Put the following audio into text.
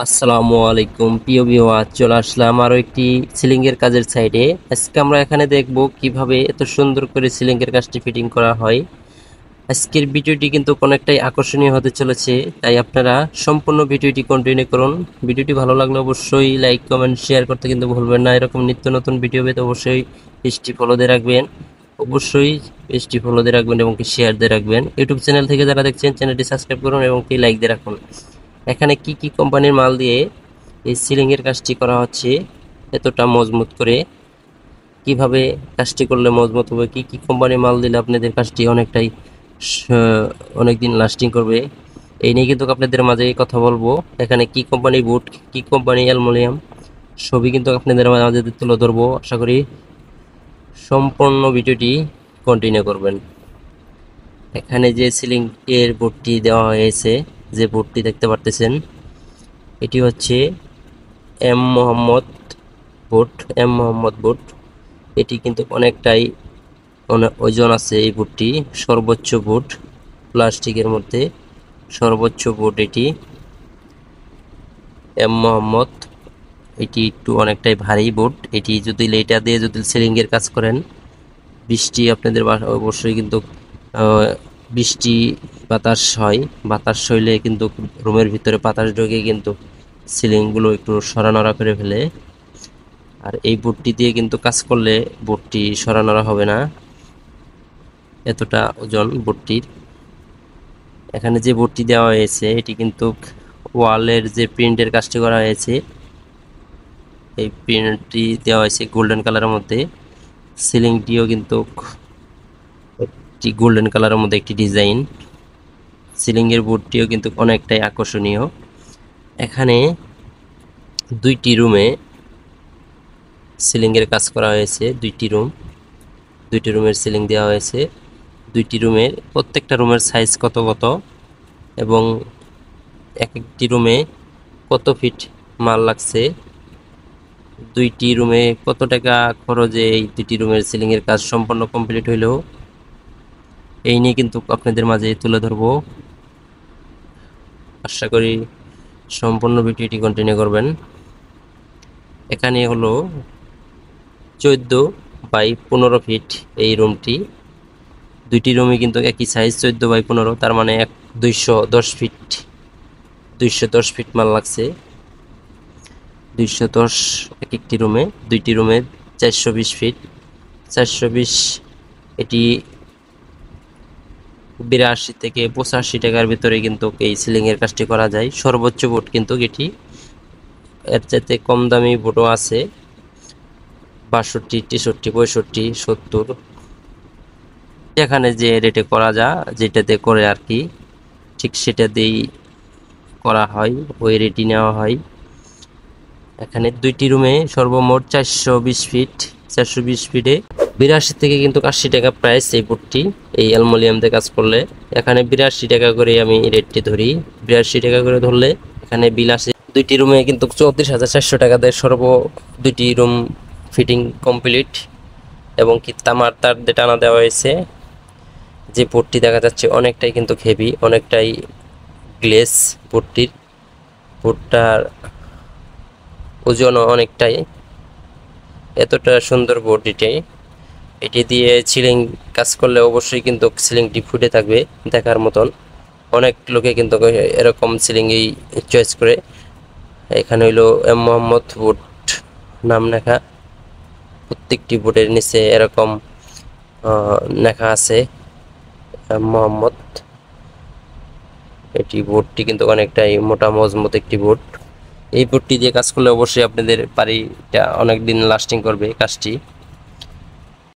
আসসালামু আলাইকুম প্রিয় ভিউয়ার, চলে আসলাম আরো একটি সিলিং এর কাজের সাইডে। আজকে আমরা এখানে দেখব কিভাবে এত সুন্দর করে সিলিং এর কাজটি ফিটিং করা হয়। আজকের ভিডিওটি কিন্তু অনেকটাই আকর্ষণীয় হতে চলেছে, তাই আপনারা সম্পূর্ণ ভিডিওটি কন্টিনিউ করুন। ভিডিওটি ভালো লাগলে অবশ্যই লাইক কমেন্ট শেয়ার করতে কিন্তু ভুলবেন না। এরকম নিত্য নতুন ভিডিও পেতে অবশ্যই পেজটি ফলো দিয়ে রাখবেন, অবশ্যই পেজটি ফলো দিয়ে রাখবেন এবং শেয়ার দিয়ে রাখবেন। ইউটিউব চ্যানেল থেকে যারা দেখছেন চ্যানেলটি সাবস্ক্রাইব করুন এবং লাইক দিয়ে রাখুন। এখানে কি কি কোম্পানির মাল দিয়ে এই সিলিং এর কাজটি করা হচ্ছে এতটা মজবুত করে, কিভাবে কাজটি করলে মজবুত হবে, কি কি কোম্পানির মাল দিলে আপনাদের কাজটি অনেকটাই অনেকদিন লাস্টিং করবে, এই নিয়ে কিন্তু আপনাদের মাঝে কথা বলবো। এখানে কি কোম্পানি বুট, কি কোম্পানি অ্যালুমিনিয়াম, সবই কিন্তু আপনাদের মাঝে তুলে ধরবো। আশা করি সম্পূর্ণ ভিডিওটি কন্টিনিউ করবেন। এখানে যে সিলিং এর বোর্ডটি দেওয়া হয়েছে, যে বোর্ডটি দেখতে পারতেছেন, এটি হচ্ছে এম মোহাম্মদ বোট। এটি কিন্তু অনেকটাই ওজন আছে। এই বোটটি সর্বোচ্চ বোট, প্লাস্টিকের মধ্যে সর্বোচ্চ বোট এটি এম মোহাম্মদ। এটি একটু অনেকটাই ভারী বোট। এটি যদি এটা দিয়ে যদি সিলিং এর কাজ করেন, বৃষ্টি আপনাদের অবশ্যই কিন্তু বৃষ্টি বাতাস হয়, বাতাস হইলে কিন্তু রুমের ভিতরে বাতাস ঢোকে কিন্তু সিলিংগুলো একটু সরানড়া করে ফেলে। আর এই বোর্ডটি দিয়ে কিন্তু কাজ করলে বোর্ডটি সরানোরা হবে না, এতটা ওজন বোর্ডটির। এখানে যে বোর্ডটি দেওয়া হয়েছে এটি কিন্তু ওয়ালের যে প্রিন্টের কাজটি করা হয়েছে, এই প্রিন্টটি দেওয়া হয়েছে গোল্ডেন কালারের মধ্যে। সিলিংটিও কিন্তু একটি গোল্ডেন কালারের মধ্যে একটি ডিজাইন। সিলিংয়ের বোর্ডটিও কিন্তু অনেকটাই আকর্ষণীয়। এখানে দুইটি রুমে সিলিংয়ের কাজ করা হয়েছে, দুইটি রুমের সিলিং দেওয়া হয়েছে। দুইটি রুমের প্রত্যেকটা রুমের সাইজ কত কত এবং এক একটি রুমে কত ফিট মাল লাগছে, দুইটি রুমে কত টাকা খরচে এই দুইটি রুমের সিলিংয়ের কাজ সম্পূর্ণ কমপ্লিট হইল, এই নিয়ে কিন্তু আপনাদের মাঝে তুলে ধরবো। আশা করি সম্পূর্ণ ভিডিওটি কন্টিনিউ করবেন। এখানে হলো 14 বাই 15 ফিট এই রুমটি। দুইটি রুমই কিন্তু একই সাইজ, 14 বাই 15, তার মানে 210 ফিট মাল লাগছে। 210 এক একটি রুমে, দুইটি রুমে 420 ফিট। 420, এটি 82 থেকে 85 টাকার ভিতরে কিন্তু এই সিলিং এর কাজটি করা যায়। সর্বোচ্চ বোর্ড কিন্তু এটি, এর চাইতে কম দামি বোর্ডও আছে, 62, 63, 65, 70, যেখানে যে রেটে করা যায়, যেটাতে করে আর কি, ঠিক সেটা দিয়েই করা হয়, ওই রেটই নেওয়া হয়। এখানে দুইটি রুমে সর্বমোট 420 ফিট। 420 ফিটে 82 থেকে কিন্তু 80 টাকা প্রাইস এই বোর্ডটি, এই অ্যালুমিনিয়াম দিয়ে কাজ করলে। এখানে 82 টাকা করে আমি রেটটি ধরি, 82 টাকা করে ধরলে এখানে বিল আসে। দুইটি রুমে কিন্তু 34,400 টাকা দেয় দুইটি রুম ফিটিং কমপ্লিট। এবং কি তামার তার দিয়ে টানা দেওয়া হয়েছে। যে বোর্ডটি দেখা যাচ্ছে অনেকটাই কিন্তু হেভি, অনেকটাই গ্লেস বোর্ডটার ওজনও অনেকটাই। এতটা সুন্দর বোর্ড এটি দিয়ে সিলিং কাজ করলে অবশ্যই কিন্তু সিলিংটি ফুটে থাকবে দেখার মতন। অনেক লোকে কিন্তু এরকম সিলিংই চয়েস করে। এখানে হইলো এম মোহাম্মদ বোর্ড নাম লেখা, প্রত্যেকটি বোর্ডের নিচে এরকম লেখা আছে এম মোহাম্মদ। এটি বোর্ডটি কিন্তু অনেকটাই মোটা মজবুত একটি বোর্ড। এই বোর্ডটি দিয়ে কাজ করলে অবশ্যই আপনাদের বাড়িটা অনেক দিন লাস্টিং করবে কাজটি।